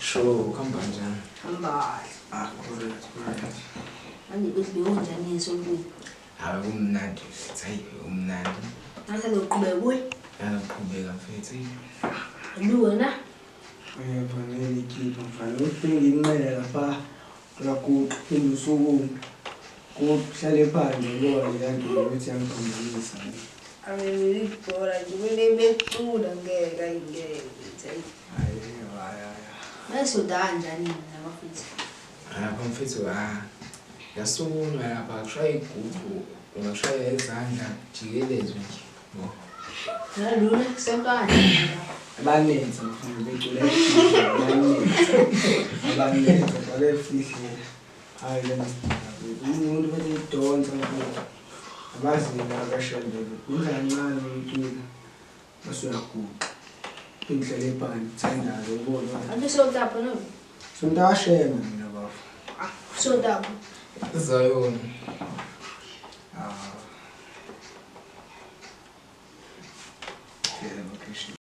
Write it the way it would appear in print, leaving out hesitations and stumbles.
Sure, khamba njani? Hamba. Correct. Manje bethi bewunjani esontweni? Hayi kumnandi mfethu, hayi kumnandi. Namhlanje uqhubeka kuwe? Yaqhubeka mfethu. Hayi wena? Fanele ikhiphe mfana ufike inqele lapha uyaguqa phinde usukume kuhlale phandle ngoba leyanto ukuthi yangiphambanisa Ibhola nje kumele becula ngeke ayingeke. hayi Bese udanjani nabafethu? Lapha mfethu yasungulwa lapha kushaya igubhu, ungashaya izandla jikelezwe nje. Bo. Nalona kusentwana. abanenze mfana becula abanenze babefihle hayi umuntu bese idonsa mfana abazi nakashembele kungancane ucula bese uyaguqa indlela ebhani thandayo ubona Ande sontapho no? sontashema mina bafu Sontapho. Zayona. yeah, location.